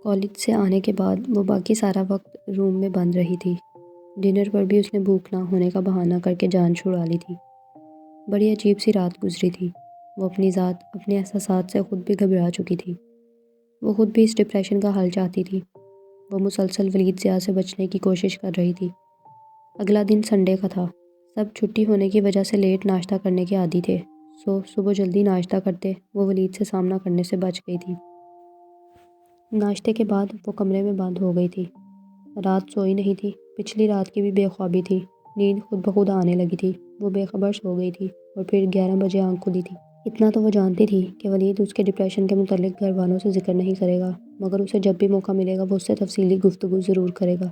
College سے آنے کے بعد وہ باقی سارا وقت روم میں بند رہی تھی۔ ڈنر پر بھی اس نے بھوک نہ ہونے کا بہانہ کر کے جان چھڑا لی تھی۔ بڑی عجیب سی رات گزری تھی۔ وہ اپنی ذات، اپنے احساسات سے خود بھی گھبرا چکی تھی۔ وہ خود بھی اس ڈپریشن کا حل چاہتی تھی۔ وہ مسلسل ولید ضیاء سے بچنے کی کوشش کر رہی تھی۔ اگلا دن سنڈے کا تھا۔ سب چھٹی ہونے کی وجہ سے لیٹ ناشتہ کرنے کے عادی تھے، صبح جلدی ناشتہ کرتے وہ ولید سے سامنا کرنے سے بچ گئی تھی۔ ناشتے کے بعد وہ کمرے میں بند ہو گئی تھی۔ رات سوئی نہیں تھی۔ پچھلی رات کی بھی بے خوابی تھی۔ نیند خود بخود آنے لگی تھی۔ وہ بے خبر سو گئی تھی اور پھر 11 بجے آنکھ کھلی تھی۔ اتنا تو وہ جانتی تھی کہ ولید اس کے ڈپریشن کے متعلق گھر والوں سے ذکر نہیں کرے گا، مگر اسے جب بھی موقع ملے گا وہ اس سے تفصیلی گفتگو ضرور کرے گا۔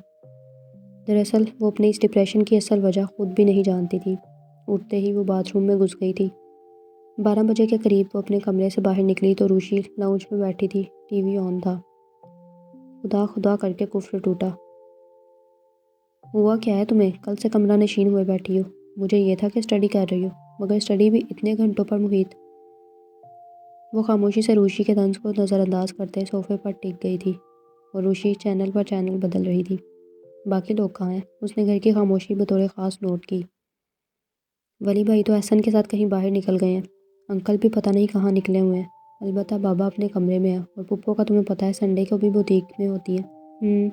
دراصل وہ اپنے اس ڈپریشن کی اصل وجہ خود بھی نہیں جانتی تھی۔ اٹھتے ہی وہ باتھ روم میں گھس گئی تھی۔ 12 بجے کے قریب وہ اپنے کمرے سے باہر نکلی تو روشی لاؤنج میں بیٹھی تھی۔ ٹی وی آن تھا۔ خدا خدا کر کے کفر ٹوٹا۔ ہوا کیا ہے تمہیں؟ کل سے کمرہ نشین ہوئے بیٹھی ہو۔ مجھے یہ تھا کہ اسٹڈی کر رہی ہو، مگر اسٹڈی بھی اتنے گھنٹوں پر محیط۔ وہ خاموشی سے روشی کے طنز کو نظر انداز کرتے صوفے پر ٹک گئی تھی اور روشی چینل پر چینل بدل رہی تھی۔ باقی لوگ کہاں ہیں؟ اس نے گھر کی خاموشی بطور خاص نوٹ کی۔ ولی بھائی تو احسن کے ساتھ کہیں باہر نکل گئے ہیں۔ انکل بھی پتہ نہیں کہاں نکلے ہوئے ہیں۔ البتہ بابا اپنے کمرے میں ہے اور پپو کا تمہیں پتہ ہے سنڈے کو بھی بوتیک میں ہوتی ہے۔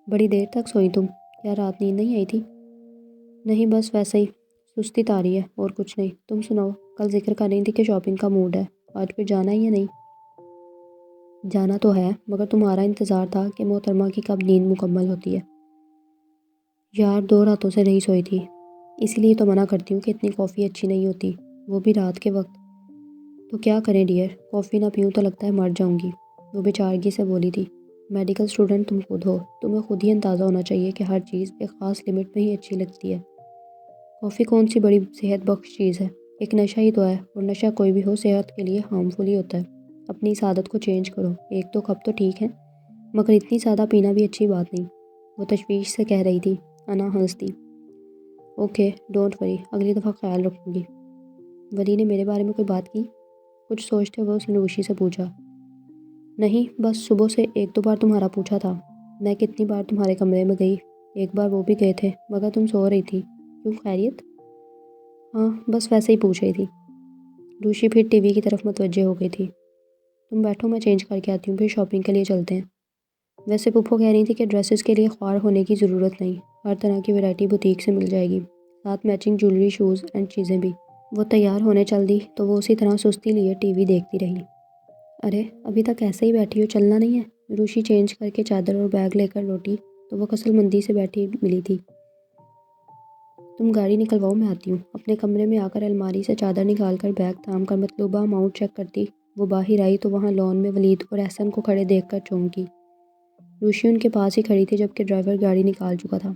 بڑی دیر تک سوئی تم؟ کیا رات نیند نہیں آئی تھی؟ نہیں، بس ویسے ہی سستی طاری ہے اور کچھ نہیں۔ تم سناؤ، کل ذکر کر رہی تھی کہ شاپنگ کا موڈ ہے، آج پھر جانا ہے یا نہیں؟ جانا تو ہے، مگر تمہارا انتظار تھا کہ محترمہ کی کب نیند مکمل ہوتی ہے۔ یار 2 راتوں سے نہیں سوئی تھی، اسی لیے تو منع کرتی ہوں کہ اتنی کافی اچھی نہیں ہوتی، وہ بھی رات کے وقت۔ تو کیا کریں ڈیئر، کافی نہ پیوں تو لگتا ہے مر جاؤں گی، وہ بیچارگی سے بولی تھی۔ میڈیکل اسٹوڈنٹ تم خود ہو، تمہیں خود ہی اندازہ ہونا چاہیے کہ ہر چیز ایک خاص لمٹ میں ہی اچھی لگتی ہے۔ کافی کون سی بڑی صحت بخش چیز ہے، ایک نشہ ہی تو ہے، اور نشہ کوئی بھی ہو صحت کے لیے ہارمفل ہی ہوتا ہے۔ اپنی اس عادت کو چینج کرو، 1-2 کپ تو ٹھیک ہے، مگر اتنی زیادہ پینا بھی اچھی بات نہیں، وہ تشویش سے کہہ رہی تھی۔ انا ہنس دی۔ اوکے ڈونٹ وری، اگلی دفعہ خیال رکھوں گی۔ ولی نے میرے بارے میں کوئی بات کی؟ کچھ سوچتے ہوئے اس نے روشی سے پوچھا۔ نہیں، بس صبح سے 1-2 بار تمہارا پوچھا تھا۔ میں کتنی بار تمہارے کمرے میں گئی، ایک بار وہ بھی گئے تھے، مگر تم سو رہی تھی۔ کیوں، خیریت؟ ہاں، بس ویسے ہی پوچھ رہی تھی۔ روشی پھر ٹی وی کی طرف متوجہ ہو گئی تھی۔ تم بیٹھو، میں چینج کر کے آتی ہوں، پھر شاپنگ کے لیے چلتے ہیں۔ ویسے پپو کہہ رہی تھی کہ ڈریسز کے لیے خوار ہونے کی ضرورت نہیں، ہر طرح کی ویرائٹی بوتیک سے مل جائے گی، ساتھ میچنگ جویلری، شوز اینڈ چیزیں بھی۔ وہ تیار ہونے چل دی تو وہ اسی طرح سستی لیے ٹی وی دیکھتی رہی۔ ارے ابھی تک ایسے ہی بیٹھی ہو، چلنا نہیں ہے؟ روشی چینج کر کے چادر اور بیگ لے کر لوٹی تو وہ کسل مندی سے بیٹھی ملی تھی۔ تم گاڑی نکلواؤ، میں آتی ہوں۔ اپنے کمرے میں آ کر الماری سے چادر نکال کر بیگ تھام کر مطلوبہ اماؤنٹ چیک کرتی وہ باہر آئی تو وہاں لان میں ولید اور احسن کو کھڑے دیکھ کر چونکی۔ روشی ان کے پاس ہی کھڑی تھی جبکہ ڈرائیور گاڑی نکال چکا تھا۔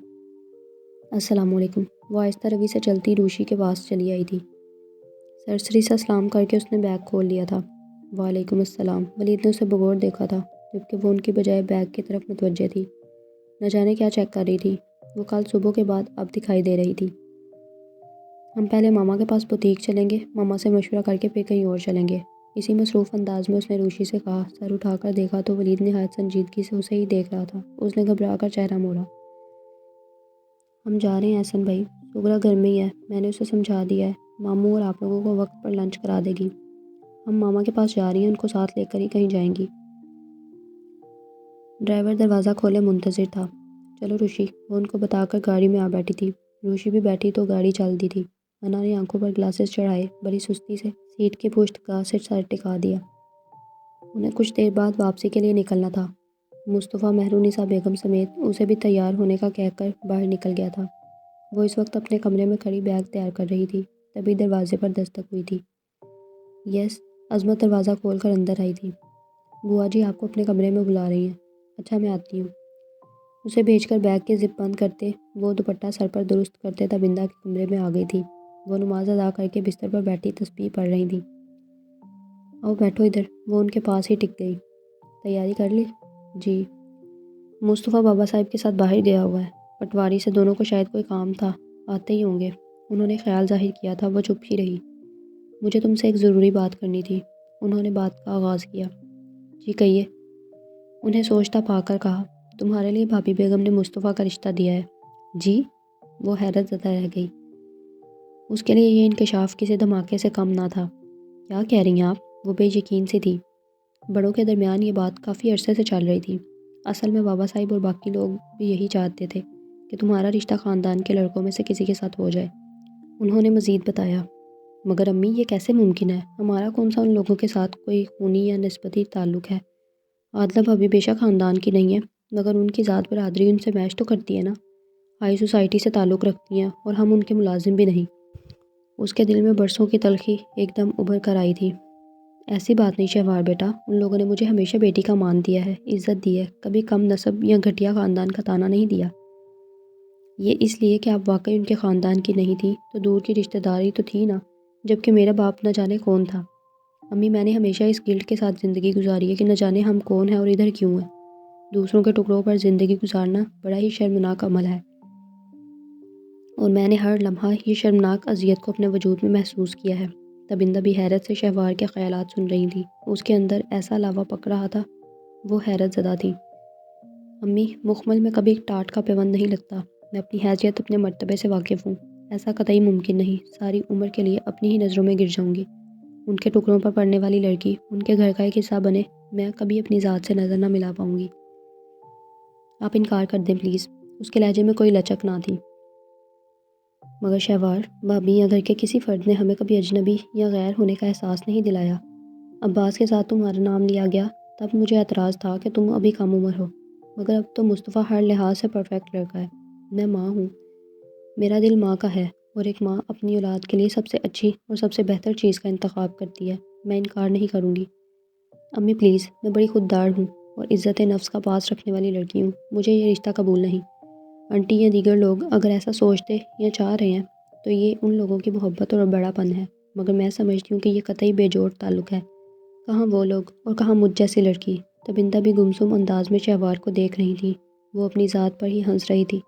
السلام علیکم، وہ آہستہ روی سے چلتی روشی کے پاس چلی آئی تھی۔ سرسری سے سلام کر کے اس نے بیگ کھول لیا تھا۔ وعلیکم السلام۔ ولید نے اسے بغور دیکھا تھا جبکہ وہ ان کی بجائے بیگ کی طرف متوجہ تھی۔ نہ جانے کیا چیک کر رہی تھی، وہ کل صبح کے بعد اب دکھائی دے رہی تھی۔ ہم پہلے ماما کے پاس بوتیک چلیں گے، ماما سے مشورہ کر کے پھر کہیں اور چلیں گے، اسی مصروف انداز میں اس نے روشی سے کہا۔ سر اٹھا کر دیکھا تو ولید نہایت سنجیدگی سے اسے ہی دیکھ رہا تھا۔ اس نے گھبرا کر چہرہ موڑا۔ ہم جا رہے ہیں احسن بھائی، سغرا گھر میں ہی ہے، میں نے اسے سمجھا دیا ہے، ماموں اور آپ لوگوں کو وقت پر لنچ کرا دے گی۔ ہم ماما کے پاس جا رہی ہیں، ان کو ساتھ لے کر ہی کہیں جائیں گی۔ ڈرائیور دروازہ کھولے منتظر تھا۔ چلو روشی، وہ ان کو بتا کر گاڑی میں آ بیٹھی تھی۔ روشی بھی بیٹھی تو گاڑی چل دی تھی۔ انا نے آنکھوں پر گلاسز چڑھائے بڑی سستی سے سیٹ کی پشت گاہ سے سر ٹکا دیا۔ انہیں کچھ دیر بعد واپسی کے لیے نکلنا تھا۔ مصطفیٰ مہرونسا بیگم سمیت اسے بھی تیار ہونے کا کہہ کر باہر نکل گیا تھا۔ وہ اس وقت اپنے کمرے میں کھڑی بیگ تیار کر رہی تھی، تبھی دروازے پر دستک ہوئی تھی۔ یس، عظمت دروازہ کھول کر اندر آئی تھی۔ بوا جی آپ کو اپنے کمرے میں بلا رہی ہیں۔ اچھا میں آتی ہوں۔ اسے بھیج کر بیگ کی زپ بند کرتے وہ دوپٹہ سر پر درست کرتے تبندہ کے کمرے میں آ گئی تھی۔ وہ نماز ادا کر کے بستر پر بیٹھی تسبیح پڑھ رہی تھی۔ آؤ بیٹھو ادھر، وہ ان کے پاس ہی ٹک گئی۔ تیاری کر لی؟ جی۔ مصطفیٰ بابا صاحب کے ساتھ باہر گیا ہوا ہے، پٹواری سے، دونوں کو شاید کوئی کام تھا، آتے ہی ہوں گے۔ انہوں نے خیال ظاہر کیا تھا۔ وہ چپ ہی رہی۔ مجھے تم سے ایک ضروری بات کرنی تھی، انہوں نے بات کا آغاز کیا۔ جی کہیے۔ انہیں سوچتا پا کر کہا، تمہارے لیے بھابھی بیگم نے مصطفیٰ کا رشتہ دیا ہے؟ جی؟ وہ حیرت زدہ رہ گئی۔ اس کے لیے یہ انکشاف کسی دھماکے سے کم نہ تھا۔ کیا کہہ رہی ہیں آپ؟ وہ بے یقین سی تھی۔ بڑوں کے درمیان یہ بات کافی عرصے سے چل رہی تھی۔ اصل میں بابا صاحب اور باقی لوگ بھی یہی چاہتے تھے کہ تمہارا رشتہ خاندان کے لڑکوں میں سے کسی کے ساتھ ہو جائے۔ انہوں نے مزید بتایا، مگر امی یہ کیسے ممکن ہے؟ ہمارا کون سا ان لوگوں کے ساتھ کوئی خونی یا نسبتی تعلق ہے؟ عادلہ بھابھی بے شک خاندان کی نہیں ہے، مگر ان کی ذات برادری ان سے میچ تو کرتی ہے نا۔ ہائی سوسائٹی سے تعلق رکھتی ہیں اور ہم ان کے ملازم بھی نہیں۔ اس کے دل میں برسوں کی تلخی ایک دم ابھر کر آئی تھی۔ ایسی بات نہیں شہوار بیٹا، ان لوگوں نے مجھے ہمیشہ بیٹی کا مان دیا ہے، عزت دی ہے، کبھی کم نسب یا گھٹیا خاندان کا تانا نہیں دیا۔ یہ اس لیے کہ آپ واقعی ان کے خاندان کی نہیں تھی تو دور کی رشتہ داری تو تھی نا، جبکہ میرا باپ نہ جانے کون تھا۔ امی میں نے ہمیشہ اس گلٹ کے ساتھ زندگی گزاری ہے کہ نہ جانے ہم کون ہیں اور ادھر کیوں ہیں۔ دوسروں کے ٹکڑوں پر زندگی گزارنا بڑا ہی شرمناک عمل ہے، اور میں نے ہر لمحہ یہ شرمناک اذیت کو اپنے وجود میں محسوس کیا ہے۔ تبندہ بھی حیرت سے شہوار کے خیالات سن رہی تھی۔ اس کے اندر ایسا لاوا پک رہا تھا، وہ حیرت زدہ تھی۔ امی، مخمل میں کبھی ٹاٹ کا پیوند نہیں لگتا۔ میں اپنی حیثیت اپنے مرتبے سے واقف ہوں۔ ایسا قطعی ممکن نہیں، ساری عمر کے لیے اپنی ہی نظروں میں گر جاؤں گی۔ ان کے ٹکڑوں پر پڑنے والی لڑکی ان کے گھر کا ایک حصہ بنے، میں کبھی اپنی ذات سے نظر نہ ملا پاؤں گی۔ آپ انکار کر دیں پلیز۔ اس کے لہجے میں کوئی لچک نہ تھی۔ مگر شہوار بھابھی یا گھر کے کسی فرد نے ہمیں کبھی اجنبی یا غیر ہونے کا احساس نہیں دلایا۔ عباس کے ساتھ تمہارا نام لیا گیا تب مجھے اعتراض تھا کہ تم ابھی کم عمر ہو، مگر اب تو مصطفیٰ ہر لحاظ سے پرفیکٹ لڑکا ہے۔ میں ماں ہوں، میرا دل ماں کا ہے، اور ایک ماں اپنی اولاد کے لیے سب سے اچھی اور سب سے بہتر چیز کا انتخاب کرتی ہے۔ میں انکار نہیں کروں گی۔ امی پلیز، میں بڑی خوددار ہوں اور عزت نفس کا پاس رکھنے والی لڑکی ہوں، مجھے یہ رشتہ قبول نہیں۔ آنٹی یا دیگر لوگ اگر ایسا سوچتے یا چاہ رہے ہیں تو یہ ان لوگوں کی محبت اور بڑا پن ہے، مگر میں سمجھتی ہوں کہ یہ قطعی بے جوڑ تعلق ہے۔ کہاں وہ لوگ اور کہاں مجھ جیسی لڑکی؟ تبندہ بھی گمسم انداز میں شہوار کو دیکھ رہی تھی۔ وہ اپنی ذات پر ہی ہنس رہی تھی۔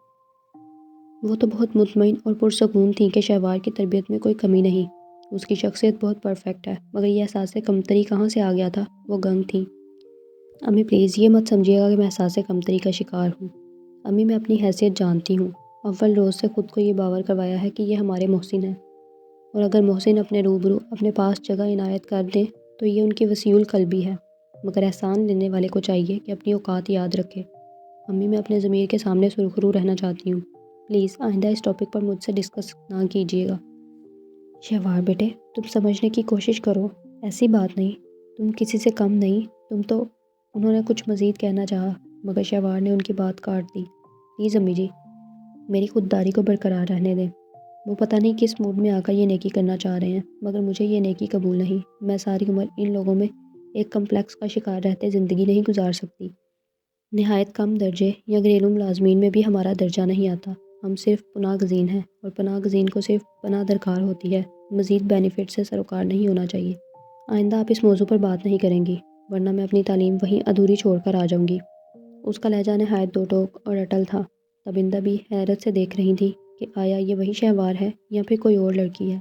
وہ تو بہت مطمئن اور پرسکون تھی کہ شہوار کی تربیت میں کوئی کمی نہیں، اس کی شخصیت بہت پرفیکٹ ہے، مگر یہ احساس کمتری کہاں سے آ گیا تھا؟ وہ گنگ تھی۔ امی پلیز یہ مت سمجھیے گا کہ میں احساس کمتری کا شکار ہوں۔ امی میں اپنی حیثیت جانتی ہوں، اول روز سے خود کو یہ باور کروایا ہے کہ یہ ہمارے محسن ہیں، اور اگر محسن اپنے روبرو اپنے پاس جگہ عنایت کر دیں تو یہ ان کی وسیع القلبی ہے، مگر احسان لینے والے کو چاہیے کہ اپنی اوقات یاد رکھے۔ امی میں اپنے ضمیر کے سامنے سرخرو رہنا چاہتی ہوں، پلیز آئندہ اس ٹاپک پر مجھ سے ڈسکس نہ کیجیے گا۔ شہوار بیٹے، تم سمجھنے کی کوشش کرو، ایسی بات نہیں، تم کسی سے کم نہیں، تم تو… انہوں نے کچھ مزید کہنا چاہا، مگر شہوار نے ان کی بات کاٹ دی۔ پلیز امی جی، میری خودداری کو برقرار رہنے دیں۔ وہ پتہ نہیں کس موڈ میں آ کر یہ نیکی کرنا چاہ رہے ہیں، مگر مجھے یہ نیکی قبول نہیں۔ میں ساری عمر ان لوگوں میں ایک کمپلیکس کا شکار رہتے زندگی نہیں گزار سکتی۔ نہایت کم درجے یا گھریلو ملازمین میں بھی ہمارا درجہ نہیں آتا۔ ہم صرف پناہ گزین ہیں، اور پناہ گزین کو صرف پناہ درکار ہوتی ہے، مزید بینیفٹ سے سروکار نہیں ہونا چاہیے۔ آئندہ آپ اس موضوع پر بات نہیں کریں گی، ورنہ میں اپنی تعلیم وہیں ادھوری چھوڑ کر آ جاؤں گی۔ اس کا لہجہ نہایت دو ٹوک اور اٹل تھا۔ تبندہ بھی حیرت سے دیکھ رہی تھی کہ آیا یہ وہی شہوار ہے یا پھر کوئی اور لڑکی ہے۔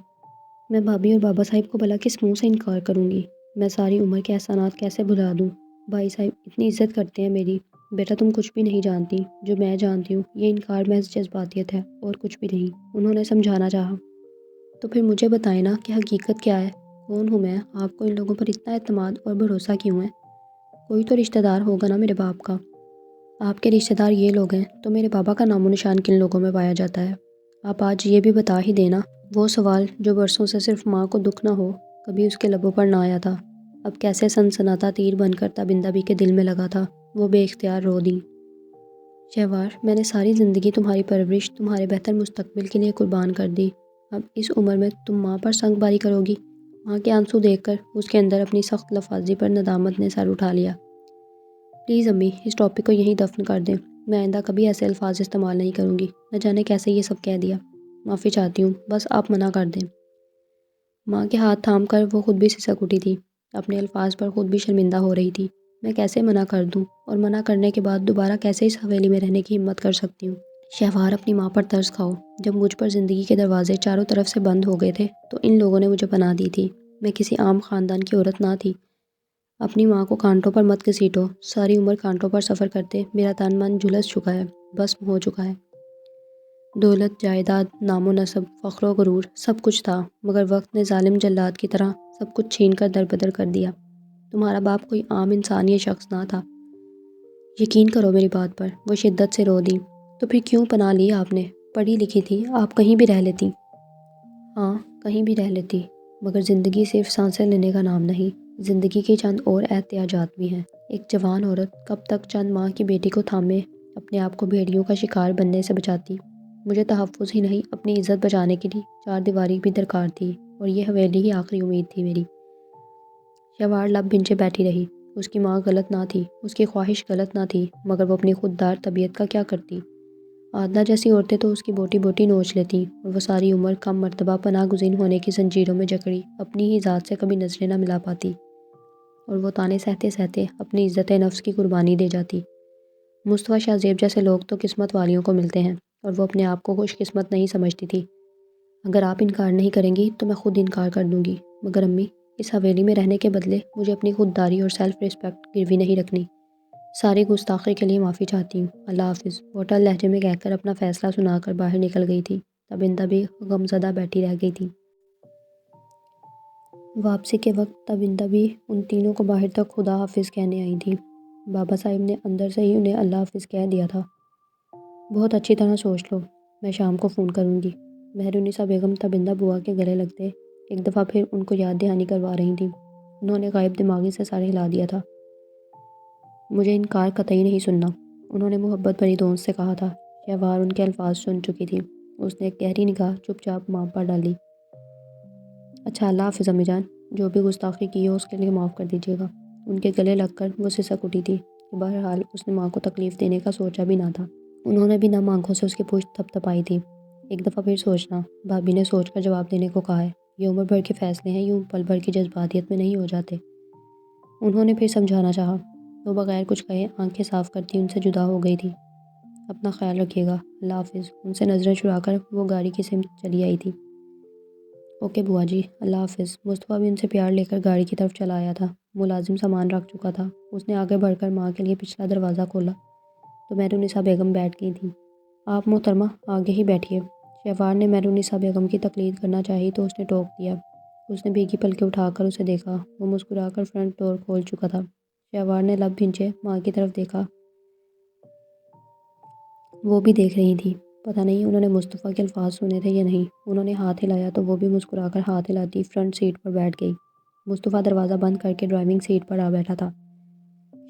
میں بھابھی اور بابا صاحب کو بھلا کس منہ سے انکار کروں گی؟ میں ساری عمر کے احسانات کیسے بھلا دوں؟ بھائی صاحب اتنی عزت کرتے ہیں میری۔ بیٹا تم کچھ بھی نہیں جانتی، جو میں جانتی ہوں یہ انکار محض جذباتیت ہے اور کچھ بھی نہیں۔ انہوں نے سمجھانا چاہا۔ تو پھر مجھے بتائیں نا کہ حقیقت کیا ہے؟ کون ہوں میں؟ آپ کو ان لوگوں پر اتنا اعتماد اور بھروسہ کیوں ہے؟ کوئی تو رشتہ دار ہوگا نا میرے باپ کا۔ آپ کے رشتہ دار یہ لوگ ہیں تو میرے بابا کا نام و نشان کن لوگوں میں پایا جاتا ہے؟ آپ آج یہ بھی بتا ہی دینا۔ وہ سوال جو برسوں سے صرف ماں کو دکھ نہ ہو کبھی اس کے لبوں پر نہ آیا تھا، اب کیسے سنسناتا تیر بن کر تبندہ بھی کے دل میں لگا تھا۔ وہ بے اختیار رو دی۔ شہوار، میں نے ساری زندگی تمہاری پرورش، تمہارے بہتر مستقبل کے لیے قربان کر دی، اب اس عمر میں تم ماں پر سنگ باری کرو گی؟ ماں کے آنسو دیکھ کر اس کے اندر اپنی سخت لفاظی پر ندامت نے سر اٹھا لیا۔ پلیز امی اس ٹاپک کو یہیں دفن کر دیں، میں آئندہ کبھی ایسے الفاظ استعمال نہیں کروں گی۔ نہ جانے کیسے یہ سب کہہ دیا۔ معافی چاہتی ہوں، بس آپ منع کر دیں۔ ماں کے ہاتھ تھام کر وہ خود بھی سسک اٹھی تھی، اپنے الفاظ پر خود بھی شرمندہ ہو رہی تھی۔ میں کیسے منع کر دوں، اور منع کرنے کے بعد دوبارہ کیسے اس حویلی میں رہنے کی ہمت کر سکتی ہوں؟ شہوار اپنی ماں پر ترس کھاؤ، جب مجھ پر زندگی کے دروازے چاروں طرف سے بند ہو گئے تھے تو ان لوگوں نے مجھے پناہ دی تھی۔ میں کسی عام خاندان کی عورت نہ تھی، اپنی ماں کو کانٹوں پر مت گھسیٹو، ساری عمر کانٹوں پر سفر کرتے میرا تن من جھلس چکا ہے، بھسم ہو چکا ہے۔ دولت، جائیداد، نام و نسب، فخر و غرور، سب کچھ تھا، مگر وقت نے ظالم جلاد کی طرح سب کچھ چھین کر دربدر کر دیا۔ تمہارا باپ کوئی عام انسانی شخص نہ تھا، یقین کرو میری بات پر۔ وہ شدت سے رو دی۔ تو پھر کیوں پناہ لی آپ نے؟ پڑھی لکھی تھی، آپ کہیں بھی رہ لیتی۔ ہاں، کہیں بھی رہ لیتی، مگر زندگی صرف سانسیں لینے کا نام نہیں، زندگی کی چند اور احتیاجات بھی ہیں۔ ایک جوان عورت کب تک چند ماہ کی بیٹی کو تھامے اپنے آپ کو بھیڑیوں کا شکار بننے سے بچاتی؟ مجھے تحفظ ہی نہیں، اپنی عزت بچانے کے لیے چار دیواری بھی درکار تھی، اور یہ حویلی ہی آخری امید تھی میری۔ شہوار لب بھنچے بیٹھی رہی۔ اس کی ماں غلط نہ تھی، اس کی خواہش غلط نہ تھی، مگر وہ اپنی خوددار طبیعت کا کیا کرتی؟ عادلہ جیسی عورتیں تو اس کی بوٹی بوٹی نوچ لیتیں، اور وہ ساری عمر کم مرتبہ پناہ گزین ہونے کی زنجیروں میں جکڑی اپنی ہی ذات سے کبھی نظریں نہ ملا پاتی، اور وہ تانے سہتے سہتے اپنی عزت نفس کی قربانی دے جاتی۔ مصطفیٰ شاہ زیب جیسے لوگ تو قسمت والیوں کو ملتے ہیں، اور وہ اپنے آپ کو خوش قسمت نہیں سمجھتی تھی۔ اگر آپ انکار نہیں کریں گی تو میں خود انکار کر دوں گی، مگر امی، اس حویلی میں رہنے کے بدلے مجھے اپنی خودداری اور سیلف ریسپیکٹ گروی نہیں رکھنی۔ ساری گستاخی کے لیے معافی چاہتی ہوں، اللہ حافظ، ہوٹل لہجے میں کہہ کر اپنا فیصلہ سنا کر باہر نکل گئی تھی۔ تبندہ بھی غمزدہ بیٹھی رہ گئی تھی۔ واپسی کے وقت تبندہ بھی ان تینوں کو باہر تک خدا حافظ کہنے آئی تھی۔ بابا صاحب نے اندر سے ہی انہیں اللہ حافظ کہہ دیا تھا۔ بہت اچھی طرح سوچ لو، میں شام کو فون کروں گی۔ مہرالنساء بیگم تبندہ بوا کے گلے لگتے ایک دفعہ پھر ان کو یاد دہانی کروا رہی تھیں۔ انہوں نے غائب دماغی سے سر ہلا دیا تھا۔ مجھے انکار قطعی نہیں سننا، انہوں نے محبت بھری دون سے کہا تھا۔ شہوار ان کے الفاظ سن چکی تھی۔ اس نے ایک گہری نگاہ چپ چاپ ماں پر ڈالی۔ اچھا، اللہ حافظ امی جان، جو بھی گستاخی کی ہو اس کے لیے معاف کر دیجیے گا۔ ان کے گلے لگ کر وہ سسک اٹھی تھی کہ بہرحال اس نے ماں کو تکلیف دینے کا سوچا بھی نہ تھا۔ انہوں نے بھی نم آنکھوں سے اس کی پشت تھپ تھپائی تھی۔ ایک دفعہ پھر سوچنا، بھابی نے سوچ کر جواب دینے کو کہا ہے۔ یہ عمر بھر کے فیصلے ہیں، یوں پل بھر کی جذباتیت میں نہیں ہو جاتے۔ انہوں نے پھر سمجھانا چاہا۔ وہ بغیر کچھ کہے آنکھیں صاف کرتی ان سے جدا ہو گئی تھی۔ اپنا خیال رکھیے گا، اللہ حافظ، ان سے نظریں چرا کر وہ گاڑی کی سمت چلی آئی تھی۔ اوکے بوا جی، اللہ حافظ۔ مصطفیٰ بھی ان سے پیار لے کر گاڑی کی طرف چلا آیا تھا۔ ملازم سامان رکھ چکا تھا۔ اس نے آگے بڑھ کر ماں کے لیے پچھلا دروازہ کھولا تو مہرالنساء بیگم بیٹھ گئی تھیں۔ آپ محترمہ آگے ہی بیٹھیے۔ شہوار نے مہرالنساء بیگم کی تقلید کرنا چاہی تو اس نے ٹوک دیا۔ اس نے بھیگی پلکیں اٹھا کر اسے دیکھا۔ وہ مسکرا کر فرنٹ ڈور کھول چکا تھا۔ شہوار نے لب بھنچے ماں کی طرف دیکھا۔ وہ بھی دیکھ رہی تھی۔ پتہ نہیں انہوں نے مصطفیٰ کے الفاظ سنے تھے یا نہیں۔ انہوں نے ہاتھ ہلایا تو وہ بھی مسکرا کر ہاتھ ہلاتی فرنٹ سیٹ پر بیٹھ گئی۔ مصطفیٰ دروازہ بند کر کے ڈرائیونگ سیٹ پر آ بیٹھا تھا۔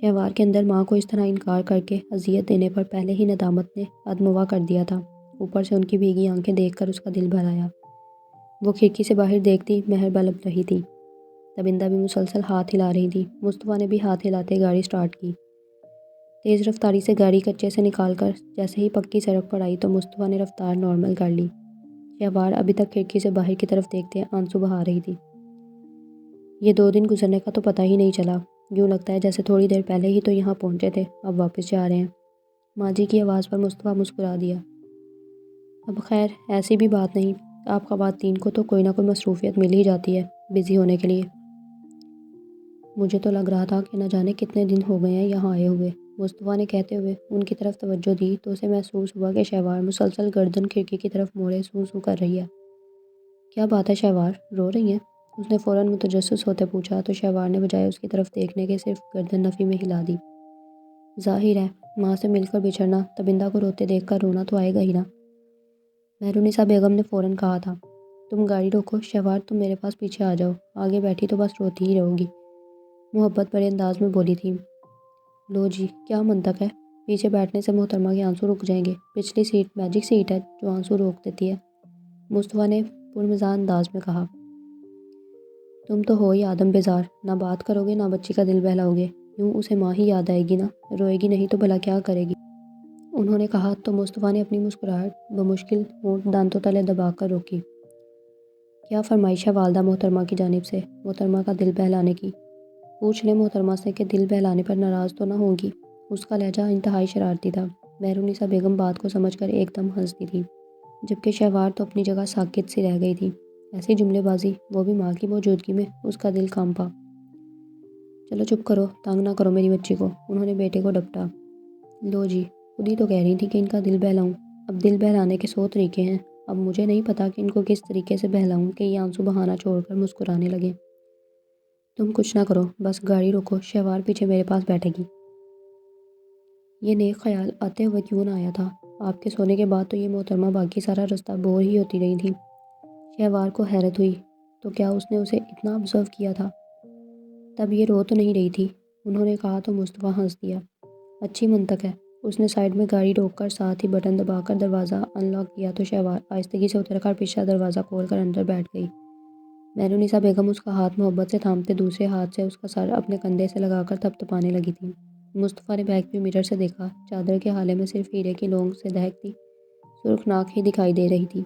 شہوار کے اندر ماں کو اس طرح انکار کر کے اذیت دینے پر پہلے ہی ندامت نے ادموا کر دیا تھا۔ اوپر سے ان کی بھیگی آنکھیں دیکھ کر اس کا دل بھر آیا۔ وہ کھڑکی سے باہر دیکھتی مہر بلب رہی تھی۔ تبندہ بھی مسلسل ہاتھ ہلا رہی تھی۔ مصطفیٰ نے بھی ہاتھ ہلاتے گاڑی سٹارٹ کی۔ تیز رفتاری سے گاڑی کچے سے نکال کر جیسے ہی پکی سڑک پر آئی تو مصطفیٰ نے رفتار نارمل کر لی۔ شہوار ابھی تک کھڑکی سے باہر کی طرف دیکھتے آنسو بہا رہی تھی۔ یہ 2 دن گزرنے کا تو پتہ ہی نہیں چلا، یوں لگتا ہے جیسے تھوڑی دیر پہلے ہی تو یہاں پہنچے تھے، اب واپس جا رہے ہیں۔ ماں جی کی آواز پر مصطفیٰ مسکرا دیا۔ اب خیر ایسی بھی بات نہیں، آپ خواتین کو تو کوئی نہ کوئی مصروفیت مل ہی جاتی ہے بزی ہونے کے لیے۔ مجھے تو لگ رہا تھا کہ نہ جانے کتنے دن ہو گئے ہیں یہاں آئے ہوئے۔ مصطفیٰ نے کہتے ہوئے ان کی طرف توجہ دی تو اسے محسوس ہوا کہ شہوار مسلسل گردن کھڑکی کی طرف موڑے سوں سوں کر رہی ہے۔ کیا بات ہے شہوار، رو رہی ہیں؟ اس نے فوراً متجسس ہوتے پوچھا تو شہوار نے بجائے اس کی طرف دیکھنے کے صرف گردن نفی میں ہلا دی۔ ظاہر ہے ماں سے مل کر بچھڑنا، تبندہ کو روتے دیکھ کر رونا تو آئے گا ہی نا۔ مہرالنساء بیگم نے فوراً کہا تھا۔ تم گاڑی روکو، شہوار تم میرے پاس پیچھے آ جاؤ، آگے بیٹھی تو بس روتی ہی رہو گی، محبت بھرے انداز میں بولی تھی۔ لو جی، کیا منطق ہے، پیچھے بیٹھنے سے محترمہ کے آنسو رک جائیں گے، پچھلی سیٹ میجک سیٹ ہے جو آنسو روک دیتی ہے، مصطفیٰ نے پرمزاح انداز میں کہا۔ تم تو ہو ہی آدم بیزار، نہ بات کرو گے نہ بچی کا دل بہلاؤ گے، یوں اسے ماں ہی یاد آئے گی نا، روئے گی نہیں تو بھلا کیا کرے گی، انہوں نے کہا تو مصطفیٰ نے اپنی مسکراہٹ بمشکل ہونٹ دانتوں تلے دبا کر روکی۔ کیا فرمائش ہے والدہ محترمہ کی جانب سے محترمہ کا دل بہلانے کی؟ پوچھ لیں محترمہ سے کہ دل بہلانے پر ناراض تو نہ ہوں گی۔ اس کا لہجہ انتہائی شرارتی تھا۔ مہرالنساء بیگم بات کو سمجھ کر ایک دم ہنستی تھی، جبکہ شہوار تو اپنی جگہ ساکت سی رہ گئی تھی۔ ایسی جملے بازی، وہ بھی ماں کی موجودگی میں، اس کا دل کانپا۔ چلو چپ کرو، تانگ نہ کرو میری بچی کو، انہوں نے بیٹے کو ڈپٹا۔ لو جی، خود ہی تو کہہ رہی تھی کہ ان کا دل بہلاؤں۔ اب دل بہلانے کے 100 طریقے ہیں، اب مجھے نہیں پتا کہ ان کو کس طریقے سے بہلاؤں کہ یہ آنسو بہانا چھوڑ کر مسکرانے لگے۔ تم کچھ نہ کرو، بس گاڑی روکو، شہوار پیچھے میرے پاس بیٹھے گی۔ یہ نیک خیال آتے ہوئے کیوں نہ آیا تھا؟ آپ کے سونے کے بعد تو یہ محترمہ باقی سارا رستہ بور ہی ہوتی رہی تھی۔ شہوار کو حیرت ہوئی، تو کیا اس نے اسے اتنا آبزرو کیا تھا؟ تب یہ رو تو نہیں رہی تھی، انہوں نے کہا تو مصطفیٰ ہنس دیا۔ اچھی منطق ہے۔ اس نے سائیڈ میں گاڑی روک کر ساتھ ہی بٹن دبا کر دروازہ ان لاک کیا تو شہوار آہستگی سے اتر کر پچھلا دروازہ کھول کر اندر بیٹھ گئی۔ مہرونسا بیگم اس کا ہاتھ محبت سے تھامتے دوسرے ہاتھ سے اس کا سر اپنے کندھے سے لگا کر تھپتھپانے لگی تھی۔ مصطفیٰ نے بیک بھی مرر سے دیکھا، چادر کے حالے میں صرف ہیرے کی لونگ سے دہکتی سرخ ناک ہی دکھائی دے رہی تھی۔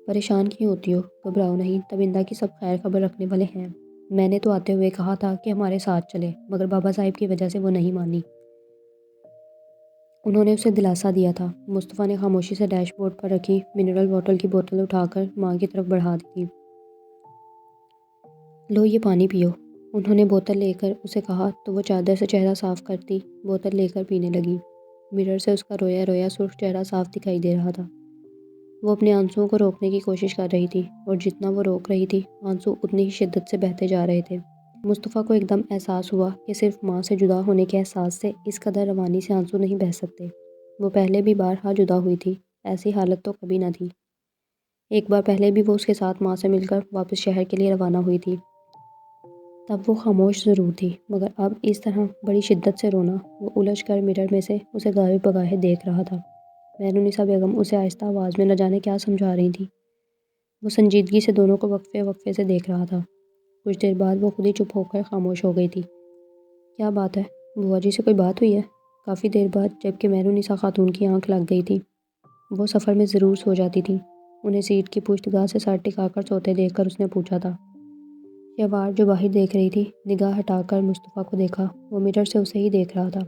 پریشان کیوں ہوتی ہو؟ گھبراؤ نہیں، تبندہ کی سب خیر خبر رکھنے والے ہیں۔ میں نے تو آتے ہوئے کہا تھا کہ ہمارے ساتھ چلے، مگر بابا صاحب کی وجہ سے وہ نہیں مانی۔ انہوں نے اسے دلاسا دیا تھا۔ مصطفیٰ نے خاموشی سے ڈیش بورڈ پر رکھی منرل واٹر کی بوتل اٹھا کر ماں کی طرف بڑھا دی۔ لو یہ پانی پیو، انہوں نے بوتل لے کر اسے کہا تو وہ چادر سے چہرہ صاف کرتی بوتل لے کر پینے لگی۔ مرر سے اس کا رویا رویا سرخ چہرہ صاف دکھائی دے رہا تھا۔ وہ اپنے آنسوؤں کو روکنے کی کوشش کر رہی تھی اور جتنا وہ روک رہی تھی آنسو اتنی ہی شدت سے بہتے جا رہے تھے۔ مصطفیٰ کو ایک دم احساس ہوا کہ صرف ماں سے جدا ہونے کے احساس سے اس قدر روانی سے آنسو نہیں بہہ سکتے۔ وہ پہلے بھی بارہا جدا ہوئی تھی، ایسی حالت تو کبھی نہ تھی۔ ایک بار پہلے بھی وہ اس کے ساتھ ماں سے مل کر واپس شہر کے لیے روانہ ہوئی تھی۔ تب وہ خاموش ضرور تھی، مگر اب اس طرح بڑی شدت سے رونا۔ وہ الجھ کر مرر میں سے اسے غائب بغائے دیکھ رہا تھا۔ مہرونسا بیگم اسے آہستہ آواز میں نہ جانے کیا سمجھا رہی تھی۔ وہ سنجیدگی سے دونوں کو وقفے وقفے سے دیکھ رہا تھا۔ کچھ دیر بعد وہ خود ہی چپ ہو کر خاموش ہو گئی تھی۔ کیا بات ہے؟ بوا جی سے کوئی بات ہوئی ہے؟ کافی دیر بعد، جبکہ مہرونسا خاتون کی آنکھ لگ گئی تھی۔ وہ سفر میں ضرور سو جاتی تھی۔ انہیں سیٹ کی پشتگاہ سے سر ٹکا کر سوتے دیکھ کر اس نے پوچھا تھا۔ شہوار جو باہر دیکھ رہی تھی، نگاہ ہٹا کر مصطفیٰ کو دیکھا۔ وہ مرر سے اسے ہی دیکھ رہا تھا۔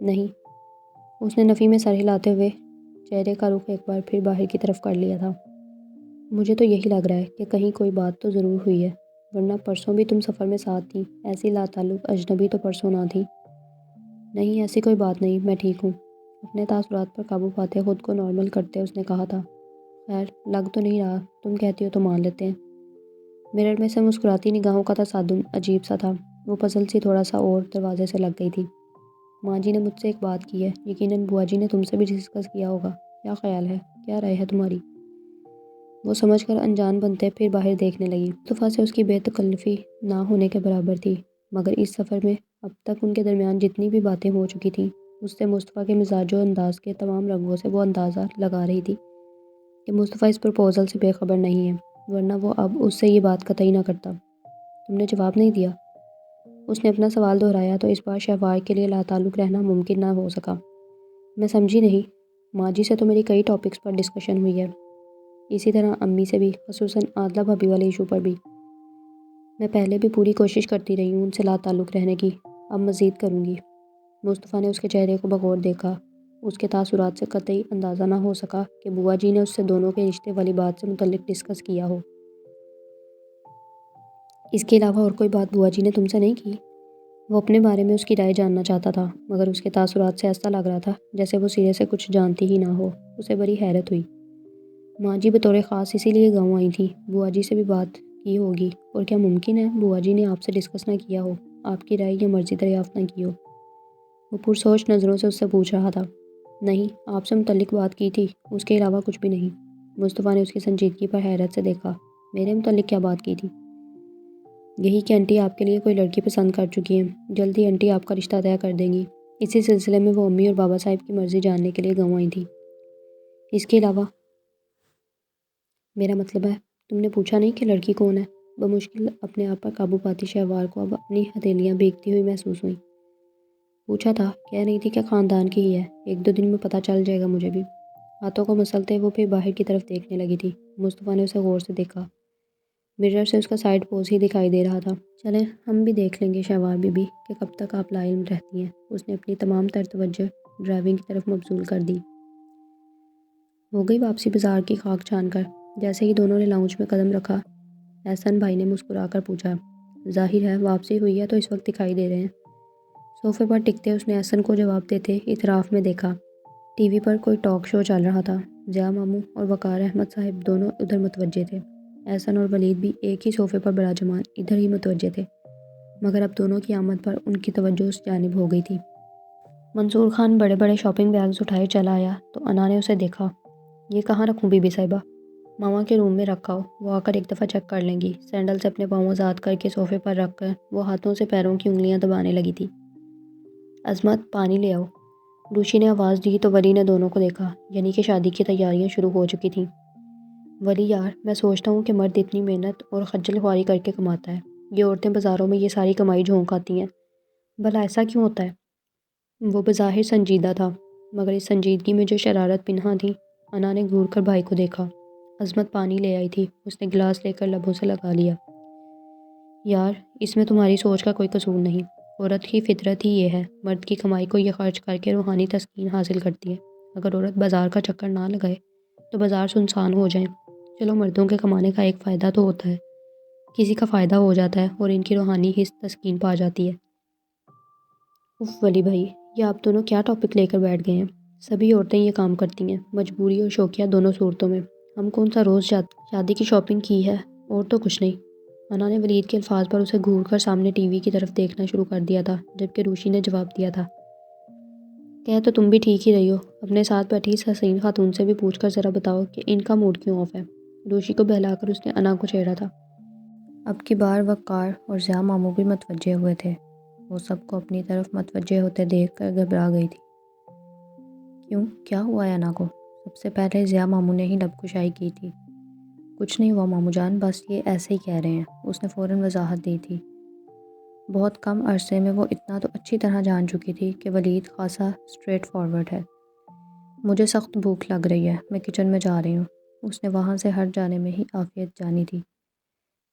نہیں، اس نے نفی میں سر ہلاتے ہوئے چہرے کا رخ ایک بار پھر باہر کی طرف کر لیا تھا۔ مجھے تو یہی لگ رہا ہے کہ کہیں کوئی بات تو ضرور ہوئی ہے، ورنہ پرسوں بھی تم سفر میں ساتھ تھیں، ایسی لاتعلق اجنبی تو پرسوں نہ تھی۔ نہیں، ایسی کوئی بات نہیں، میں ٹھیک ہوں۔ اپنے تاثرات پر قابو پاتے خود کو نارمل کرتے اس نے کہا تھا۔ خیر، لگ تو نہیں رہا، تم کہتی ہو تو مان لیتے ہیں۔ مرر میں سے مسکراتی نگاہوں کا تصادم عجیب سا تھا۔ وہ پزل سی تھوڑا سا اور دروازے سے لگ گئی تھی۔ ماں جی نے مجھ سے ایک بات کی ہے، یقیناً بوا جی نے تم سے بھی ڈسکس کیا ہوگا۔ کیا خیال ہے؟ کیا رائے ہے تمہاری؟ وہ سمجھ کر انجان بنتے پھر باہر دیکھنے لگی۔ مصطفیٰ سے اس کی بے تکلفی نہ ہونے کے برابر تھی، مگر اس سفر میں اب تک ان کے درمیان جتنی بھی باتیں ہو چکی تھیں، اس سے مصطفیٰ کے مزاج و انداز کے تمام رنگوں سے وہ اندازہ لگا رہی تھی کہ مصطفیٰ اس پرپوزل سے بے خبر نہیں ہے، ورنہ وہ اب اس سے یہ بات قطعی نہ کرتا۔ تم نے جواب نہیں دیا؟ اس نے اپنا سوال دہرایا تو اس بار شہوار کے لیے لاتعلق رہنا ممکن نہ ہو سکا۔ میں سمجھی نہیں۔ ماں جی سے تو میری کئی ٹاپکس پر ڈسکشن ہوئی ہے، اسی طرح امی سے بھی، خصوصاً عادلہ بھابی والے ایشو پر بھی۔ میں پہلے بھی پوری کوشش کرتی رہی ہوں ان سے لاتعلق رہنے کی، اب مزید کروں گی۔ مصطفیٰ نے اس کے چہرے کو بغور دیکھا۔ اس کے تاثرات سے قطعی اندازہ نہ ہو سکا کہ بوا جی نے اس سے دونوں کے رشتے والی بات سے متعلق ڈسکس کیا ہو۔ اس کے علاوہ اور کوئی بات بوا جی نے تم سے نہیں کی؟ وہ اپنے بارے میں اس کی رائے جاننا چاہتا تھا، مگر اس کے تاثرات سے ایسا لگ رہا تھا جیسے وہ سرے سے کچھ جانتی ہی نہ ہو۔ اسے بڑی حیرت ہوئی۔ ماں جی بطور خاص اسی لیے گاؤں آئی تھی، بوا جی سے بھی بات کی ہوگی، اور کیا ممکن ہے بوا جی نے آپ سے ڈسکس نہ کیا ہو، آپ کی رائے یا مرضی دریافت نہ کی ہو؟ وہ پرسوچ نظروں سے اس سے پوچھ رہا تھا۔ نہیں، آپ سے متعلق بات کی تھی، اس کے علاوہ کچھ بھی نہیں۔ مصطفیٰ نے اس کی سنجیدگی پر حیرت سے دیکھا۔ میرے متعلق کیا بات کی تھی؟ یہی کہ آنٹی آپ کے لیے کوئی لڑکی پسند کر چکی ہیں، جلد ہی آنٹی آپ کا رشتہ طے کر دیں گی۔ اسی سلسلے میں وہ امی اور بابا صاحب کی مرضی جاننے کے لیے گاؤں آئی تھی۔ اس کے علاوہ؟ میرا مطلب ہے، تم نے پوچھا نہیں کہ لڑکی کون ہے؟ بمشکل اپنے آپ پر قابو پاتی شہوار کو اب اپنی ہتھیلیاں بھیگتی ہوئی محسوس ہوئیں۔ پوچھا تھا، کہہ رہی تھی کہ خاندان کی ہی ہے، ایک دو دن میں پتہ چل جائے گا مجھے بھی۔ ہاتھوں کو مسلتے وہ پھر باہر کی طرف دیکھنے لگی تھی۔ مصطفیٰ نے اسے غور سے دیکھا۔ مرر سے اس کا سائیڈ پوز ہی دکھائی دے رہا تھا۔ چلیں، ہم بھی دیکھ لیں گے شہوار بی بی کہ کب تک آپ لا علم رہتی ہیں۔ اس نے اپنی تمام تر توجہ ڈرائیونگ کی طرف مبذول کر دی۔ ہو گئی واپسی بازار کی خاک چھان کر؟ جیسے ہی دونوں نے لاؤنج میں قدم رکھا، احسن بھائی نے مسکرا کر پوچھا۔ ظاہر ہے واپسی ہوئی ہے تو اس وقت دکھائی دے رہے ہیں۔ صوفے پر ٹکتے اس نے احسن کو جواب دیتے اطراف میں دیکھا۔ ٹی وی پر کوئی ٹاک شو چل رہا تھا۔ ضیاء ماموں اور وقار احمد صاحب دونوں ادھر متوجہ تھے۔ احسن اور ولید بھی ایک ہی صوفے پر براجمان ادھر ہی متوجہ تھے، مگر اب دونوں کی آمد پر ان کی توجہ اس جانب ہو گئی تھی۔ منصور خان بڑے بڑے شاپنگ بیگز اٹھائے چلا آیا تو انا نے اسے دیکھا۔ یہ کہاں رکھوں بی بی صاحبہ؟ ماما کے روم میں رکھا ہو، وہ آ کر ایک دفعہ چیک کر لیں گی۔ سینڈل سے اپنے پاؤں آزاد کر کے صوفے پر رکھ کر وہ ہاتھوں سے پیروں کی انگلیاں دبانے لگی تھی۔ عظمت پانی لے آؤ، روشی نے آواز دی تو ولی نے دونوں کو دیکھا، یعنی کہ شادی کی تیاریاں شروع ہو چکی تھیں۔ ولی یار، میں سوچتا ہوں کہ مرد اتنی محنت اور خجل خواری کر کے کماتا ہے، یہ عورتیں بازاروں میں یہ ساری کمائی جھونک آتی ہیں، بھلا ایسا کیوں ہوتا ہے؟ وہ بظاہر سنجیدہ تھا، مگر اس سنجیدگی میں جو شرارت پنہاں تھی۔ انا نے گھور کر بھائی کو دیکھا۔ عظمت پانی لے آئی تھی، اس نے گلاس لے کر لبوں سے لگا لیا۔ یار، اس میں تمہاری سوچ کا کوئی قصور نہیں، عورت کی فطرت ہی یہ ہے، مرد کی کمائی کو یہ خرچ کر کے روحانی تسکین حاصل کرتی ہے۔ اگر عورت بازار کا چکر نہ لگائے تو بازار سنسان ہو جائیں۔ چلو، مردوں کے کمانے کا ایک فائدہ تو ہوتا ہے، کسی کا فائدہ ہو جاتا ہے اور ان کی روحانی حس تسکین پا جاتی ہے۔ اف ولی بھائی، یہ آپ دونوں کیا ٹاپک لے کر بیٹھ گئے ہیں؟ سبھی عورتیں یہ کام کرتی ہیں، مجبوری اور شوقیہ دونوں صورتوں میں۔ ہم کون سا روز شادی کی شاپنگ کی ہے، اور تو کچھ نہیں۔ انا نے ولید کے الفاظ پر اسے گھور کر سامنے ٹی وی کی طرف دیکھنا شروع کر دیا تھا، جبکہ روشی نے جواب دیا تھا، کہہ تو تم بھی ٹھیک ہی رہی ہو، اپنے ساتھ بیٹھی اس حسین خاتون سے بھی پوچھ کر ذرا بتاؤ کہ ان کا موڈ کیوں آف ہے۔ روشی کو بہلا کر اس نے انا کو چھیڑا تھا۔ اب کی بار وقار اور ضیاء ماموں بھی متوجہ ہوئے تھے۔ وہ سب کو اپنی طرف متوجہ ہوتے دیکھ کر گھبرا گئی تھی۔ کیوں، کیا ہوا ہے انا کو؟ سب سے پہلے ضیاء ماموں نے ہی لب کشائی کی تھی۔ کچھ نہیں ہوا ماموں جان، بس یہ ایسے ہی کہہ رہے ہیں، اس نے فوراً وضاحت دی تھی۔ بہت کم عرصے میں وہ اتنا تو اچھی طرح جان چکی تھی کہ ولید خاصا اسٹریٹ فارورڈ ہے۔ مجھے سخت بھوک لگ رہی ہے، میں کچن میں جا رہی ہوں۔ اس نے وہاں سے ہٹ جانے میں ہی عافیت جانی تھی۔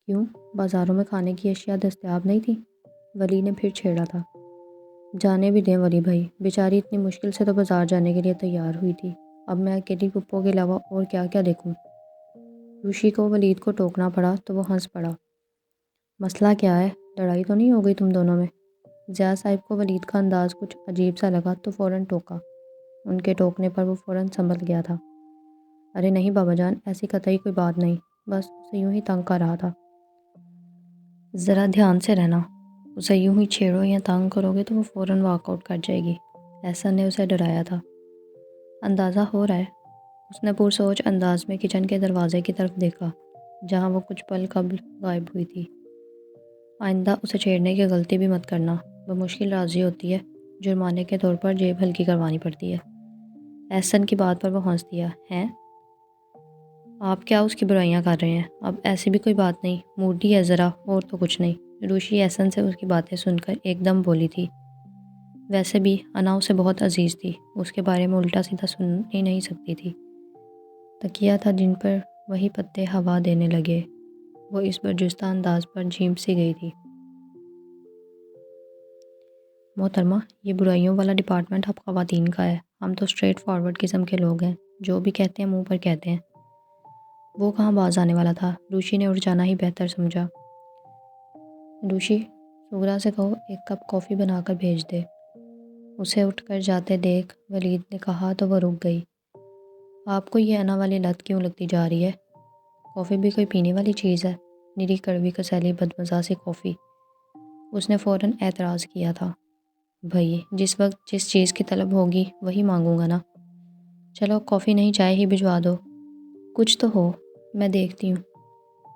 کیوں، بازاروں میں کھانے کی اشیاء دستیاب نہیں تھی؟ ولی نے پھر چھیڑا تھا۔ جانے بھی دیں ولی بھائی، بیچاری اتنی مشکل سے تو بازار جانے کے لیے تیار ہوئی تھی، اب میں اکیلی پپو کے علاوہ اور کیا کیا دیکھوں؟ روشی کو ولید کو ٹوکنا پڑا تو وہ ہنس پڑا۔ مسئلہ کیا ہے، لڑائی تو نہیں ہو گئی تم دونوں میں؟ ضیاء صاحب کو ولید کا انداز کچھ عجیب سا لگا تو فوراً ٹوکا۔ ان کے ٹوکنے پر وہ فوراً سنبھل گیا تھا۔ ارے نہیں بابا جان، ایسی قطعی کوئی بات نہیں، بس اسے یوں ہی تنگ کر رہا تھا۔ ذرا دھیان سے رہنا، اسے یوں ہی چھیڑو یا تنگ کرو گے تو وہ فوراً واک آؤٹ کر جائے گی، احسن نے اسے ڈرایا تھا۔ اندازہ ہو رہا ہے، اس نے پرسوچ انداز میں کچن کے دروازے کی طرف دیکھا، جہاں وہ کچھ پل قبل غائب ہوئی تھی۔ آئندہ اسے چھیڑنے کی غلطی بھی مت کرنا، بمشکل راضی ہوتی ہے، جرمانے کے طور پر جیب ہلکی کروانی پڑتی ہے۔ احسن کی بات پر وہ ہنس دیا۔ ہیں، آپ کیا اس کی برائیاں کر رہے ہیں؟ اب ایسی بھی کوئی بات نہیں، موڈی ہے ذرا، اور تو کچھ نہیں۔ روشی احسن سے اس کی باتیں سن کر ایک دم بولی تھی۔ ویسے بھی انا اسے بہت عزیز تھی، اس کے بارے میں الٹا سیدھا سن ہی نہیں سکتی تھی۔ تکیہ تھا جن پر وہی پتے ہوا دینے لگے، وہ اس برجستہ انداز پر جھیپ سی گئی تھی۔ محترمہ، یہ برائیوں والا ڈپارٹمنٹ اب خواتین کا ہے، ہم تو اسٹریٹ فارورڈ قسم کے لوگ ہیں، جو بھی کہتے ہیں منہ پر کہتے ہیں۔ وہ کہاں باز آنے والا تھا، روشی نے اٹھ جانا ہی بہتر سمجھا۔ روشی، سغرا سے کہو ایک کپ کافی بنا کر بھیج دے۔ اسے اٹھ کر جاتے دیکھ ولید نے کہا تو وہ رک گئی۔ آپ کو یہ انا والی لت کیوں لگتی جا رہی ہے؟ کافی بھی کوئی پینے والی چیز ہے، نری کڑوی کسیلی بدمزہ سی کافی۔ اس نے فوراً اعتراض کیا تھا۔ بھائی، جس وقت جس چیز کی طلب ہوگی وہی مانگوں گا نا۔ چلو کافی نہیں چائے ہی بھجوا دو، کچھ تو ہو، میں دیکھتی ہوں۔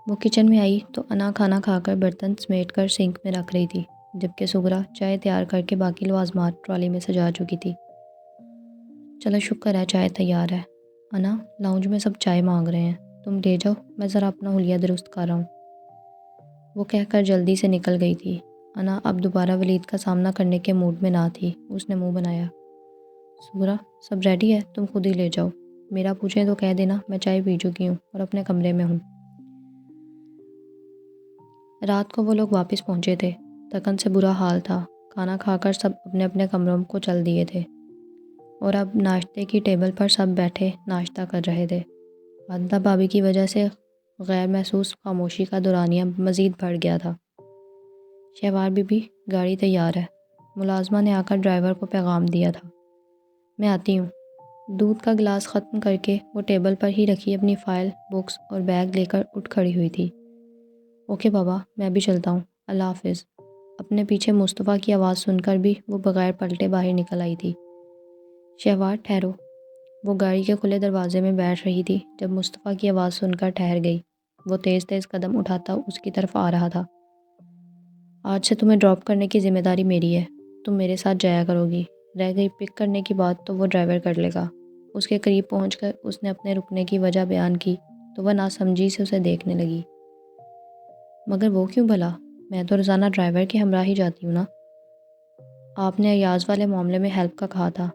وہ کچن میں آئی تو انا کھانا کھا کر برتن سمیٹ کر سنک میں رکھ رہی تھی، جبکہ سغرا چائے تیار کر کے باقی لوازمات ٹرالی میں سجا چکی تھی۔ چلو شکر ہے چائے تیار ہے۔ انا، لاؤنج میں سب چائے مانگ رہے ہیں، تم لے جاؤ، میں ذرا اپنا حلیہ درست کر رہا ہوں۔ وہ کہہ کر جلدی سے نکل گئی تھی۔ انا اب دوبارہ ولید کا سامنا کرنے کے موڈ میں نہ تھی، اس نے منہ بنایا۔ سغرا، سب ریڈی ہے، تم خود ہی لے جاؤ، میرا پوچھیں تو کہہ دینا میں چائے پی چکی ہوں اور اپنے کمرے میں ہوں۔ رات کو وہ لوگ واپس پہنچے تھے، تھکن سے برا حال تھا، کھانا کھا کر سب اپنے اپنے کمروں کو چل دیے تھے، اور اب ناشتے کی ٹیبل پر سب بیٹھے ناشتہ کر رہے تھے۔ والدہ بھابھی کی وجہ سے غیر محسوس خاموشی کا دورانیہ مزید بڑھ گیا تھا۔ شہوار بی بی گاڑی تیار ہے، ملازمہ نے آ کر ڈرائیور کو پیغام دیا تھا۔ میں آتی ہوں۔ دودھ کا گلاس ختم کر کے وہ ٹیبل پر ہی رکھی اپنی فائل، بکس اور بیگ لے کر اٹھ کھڑی ہوئی تھی۔ اوکے بابا، میں بھی چلتا ہوں، اللہ حافظ۔ اپنے پیچھے مصطفیٰ کی آواز سن کر بھی وہ بغیر پلٹے باہر نکل آئی تھی۔ شہوار ٹھہرو۔ وہ گاڑی کے کھلے دروازے میں بیٹھ رہی تھی جب مصطفیٰ کی آواز سن کر ٹھہر گئی۔ وہ تیز تیز قدم اٹھاتا اس کی طرف آ رہا تھا۔ آج سے تمہیں ڈراپ کرنے کی ذمہ داری میری ہے، تم میرے ساتھ جایا کرو گی، رہ گئی پک کرنے کی بات تو وہ ڈرائیور کر لے گا۔ اس کے قریب پہنچ کر اس نے اپنے رکنے کی وجہ بیان کی تو وہ ناسمجھی سے اسے دیکھنے لگی۔ مگر وہ کیوں بھلا؟ میں تو روزانہ ڈرائیور کے ہمراہ ہی جاتی ہوں نا۔ آپ نے ایاز والے معاملے میں ہیلپ کا کہا تھا،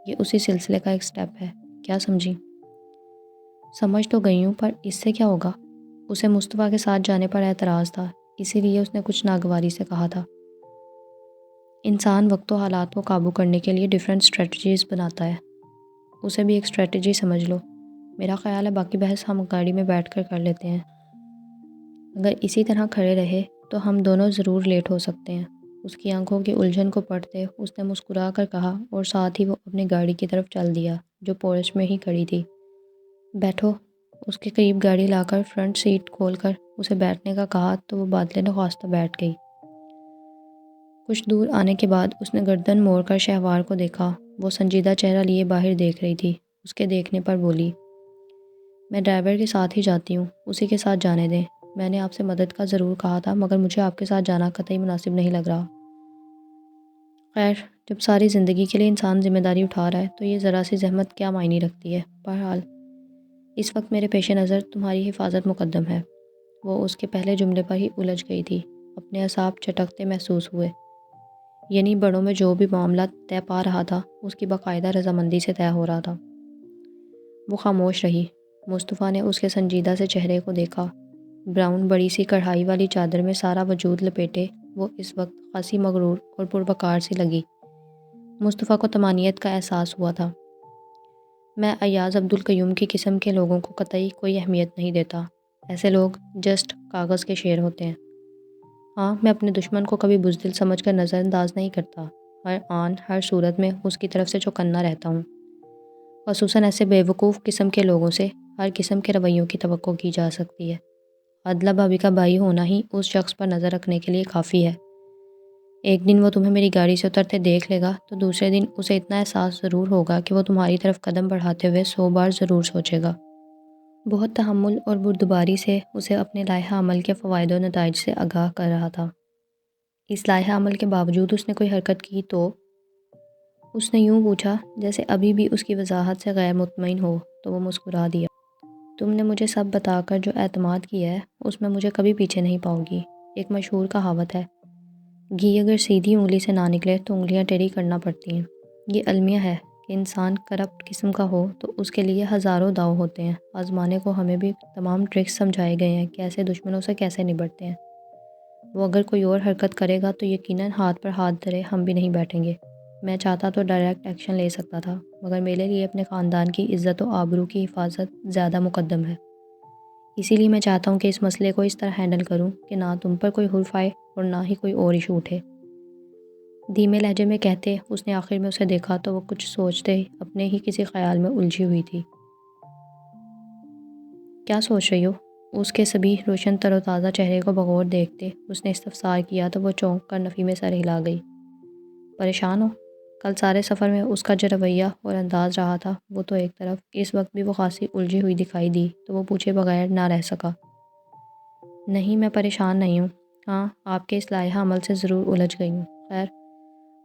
یہ اسی سلسلے کا ایک سٹیپ ہے، کیا سمجھی؟ سمجھ تو گئی ہوں، پر اس سے کیا ہوگا؟ اسے مصطفیٰ کے ساتھ جانے پر اعتراض تھا، اسی لیے اس نے کچھ ناگواری سے کہا تھا۔ انسان وقت و حالات کو قابو کرنے کے لیے ڈیفرنٹ اسٹریٹجیز بناتا ہے، اسے بھی ایک اسٹریٹجی سمجھ لو۔ میرا خیال ہے باقی بحث ہم گاڑی میں بیٹھ کر لیتے ہیں۔ اگر اسی طرح کھڑے رہے تو ہم دونوں ضرور لیٹ ہو سکتے ہیں۔ اس کی آنکھوں کی الجھن کو پڑھتے اس نے مسکرا کر کہا اور ساتھ ہی وہ اپنی گاڑی کی طرف چل دیا جو پورچ میں ہی کھڑی تھی۔ بیٹھو۔ اس کے قریب گاڑی لا کر فرنٹ سیٹ کھول کر اسے بیٹھنے کا کہا تو وہ بادلے نخواستہ بیٹھ گئی۔ کچھ دور آنے کے بعد اس نے گردن موڑ کر شہوار کو دیکھا، وہ سنجیدہ چہرہ لیے باہر دیکھ رہی تھی۔ اس کے دیکھنے پر بولی، میں ڈرائیور کے ساتھ ہی جاتی ہوں، اسی کے ساتھ جانے دیں۔ میں نے آپ سے مدد کا ضرور کہا تھا مگر مجھے آپ کے ساتھ جانا قطعی مناسب نہیں لگ رہا۔ خیر، جب ساری زندگی کے لیے انسان ذمہ داری اٹھا رہا ہے تو یہ ذرا سی زحمت کیا معنی رکھتی ہے۔ بہرحال اس وقت میرے پیش نظر تمہاری حفاظت مقدم ہے۔ وہ اس کے پہلے جملے پر ہی الجھ گئی تھی، اپنے اعصاب چٹکتے محسوس ہوئے۔ یعنی بڑوں میں جو بھی معاملہ طے پا رہا تھا اس کی باقاعدہ رضامندی سے طے ہو رہا تھا۔ وہ خاموش رہی۔ مصطفیٰ نے اس کے سنجیدہ سے چہرے کو دیکھا۔ براؤن بڑی سی کڑھائی والی چادر میں سارا وجود لپیٹے وہ اس وقت خاصی مغرور اور پروقار سی لگی۔ مصطفیٰ کو طمانینت کا احساس ہوا تھا۔ میں ایاز عبدالقیوم کی قسم کے لوگوں کو قطعی کوئی اہمیت نہیں دیتا، ایسے لوگ جسٹ کاغذ کے شیر ہوتے ہیں۔ ہاں، میں اپنے دشمن کو کبھی بزدل سمجھ کر نظر انداز نہیں کرتا، ہر آن ہر صورت میں اس کی طرف سے چوکنا رہتا ہوں۔ خصوصاً ایسے بیوقوف قسم کے لوگوں سے ہر قسم کے رویوں کی توقع کی جا سکتی ہے۔ عدلیٰ بھابھی کا بھائی ہونا ہی اس شخص پر نظر رکھنے کے لیے کافی ہے۔ ایک دن وہ تمہیں میری گاڑی سے اترتے دیکھ لے گا تو دوسرے دن اسے اتنا احساس ضرور ہوگا کہ وہ تمہاری طرف قدم بڑھاتے ہوئے 100 بار ضرور سوچے گا۔ بہت تحمل اور بردباری سے اسے اپنے لائحہ عمل کے فوائد و نتائج سے آگاہ کر رہا تھا۔ اس لائحہ عمل کے باوجود اس نے کوئی حرکت کی تو؟ اس نے یوں پوچھا جیسے ابھی بھی اس کی وضاحت سے غیر مطمئن ہو، تو وہ مسکرا دیا۔ تم نے مجھے سب بتا کر جو اعتماد کیا ہے اس میں مجھے کبھی پیچھے نہیں پاؤ گی۔ ایک مشہور کہاوت ہے، گھی اگر سیدھی انگلی سے نہ نکلے تو انگلیاں ٹیڑھی کرنا پڑتی ہیں۔ یہ المیہ ہے کہ انسان کرپٹ قسم کا ہو تو اس کے لیے ہزاروں داؤ ہوتے ہیں۔ آزمانے کو ہمیں بھی تمام ٹرکس سمجھائے گئے ہیں کہ ایسے دشمنوں سے کیسے نبٹتے ہیں۔ وہ اگر کوئی اور حرکت کرے گا تو یقیناً ہاتھ پر ہاتھ دھرے ہم بھی نہیں بیٹھیں گے۔ میں چاہتا تو ڈائریکٹ ایکشن لے سکتا تھا مگر میرے لیے اپنے خاندان کی عزت و آبرو کی حفاظت زیادہ مقدم ہے۔ اسی لیے میں چاہتا ہوں کہ اس مسئلے کو اس طرح ہینڈل کروں کہ نہ تم پر کوئی حرف آئے اور نہ ہی کوئی اور ایشو اٹھے۔ دھیمے لہجے میں کہتے اس نے آخر میں اسے دیکھا تو وہ کچھ سوچتے اپنے ہی کسی خیال میں الجھی ہوئی تھی۔ کیا سوچ رہی ہو؟ اس کے صبح روشن تر و تازہ چہرے کو بغور دیکھتے اس نے استفسار کیا تو وہ چونک کر نفی میں سر ہلا گئی۔ پریشان ہو؟ کل سارے سفر میں اس کا جو رویہ اور انداز رہا تھا وہ تو ایک طرف، اس وقت بھی وہ خاصی الجھی ہوئی دکھائی دی تو وہ پوچھے بغیر نہ رہ سکا۔ نہیں، میں پریشان نہیں ہوں، ہاں آپ کے اس لائحہ عمل سے ضرور الجھ گئی ہوں۔ خیر،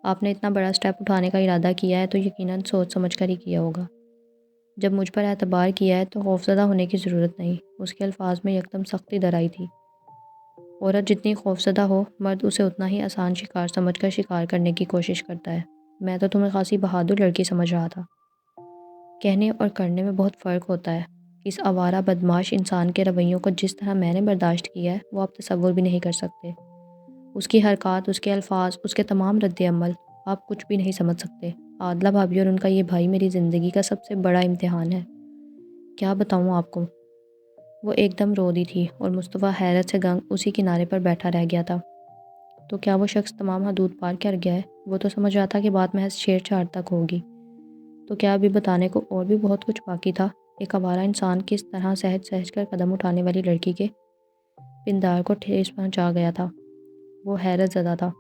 آپ نے اتنا بڑا سٹیپ اٹھانے کا ارادہ کیا ہے تو یقیناً سوچ سمجھ کر ہی کیا ہوگا۔ جب مجھ پر اعتبار کیا ہے تو خوفزدہ ہونے کی ضرورت نہیں۔ اس کے الفاظ میں یکدم سختی در آئی تھی۔ عورت جتنی خوفزدہ ہو مرد اسے اتنا ہی آسان شکار سمجھ کر شکار کرنے کی کوشش کرتا ہے۔ میں تو تمہیں خاصی بہادر لڑکی سمجھ رہا تھا۔ کہنے اور کرنے میں بہت فرق ہوتا ہے۔ اس آوارہ بدمعاش انسان کے رویوں کو جس طرح میں نے برداشت کیا ہے وہ آپ تصور بھی نہیں کر سکتے۔ اس کی حرکات، اس کے الفاظ، اس کے تمام رد عمل، آپ کچھ بھی نہیں سمجھ سکتے۔ عادلہ بھابھی اور ان کا یہ بھائی میری زندگی کا سب سے بڑا امتحان ہے۔ کیا بتاؤں آپ کو؟ وہ ایک دم رو دی تھی اور مصطفیٰ حیرت سے گنگ اسی کنارے پر بیٹھا رہ گیا تھا۔ تو کیا وہ شخص تمام حدود پار کر گیا ہے؟ وہ تو سمجھ رہا تھا کہ بات محض چھیڑ چھاڑ تک ہوگی، تو کیا ابھی بتانے کو اور بھی بہت کچھ باقی تھا؟ ایک آوارہ انسان کس طرح سہج سہج کر قدم اٹھانے والی لڑکی کے پندار کو ٹھیس پہنچا گیا تھا؟ وہ حیرت زدہ تھا۔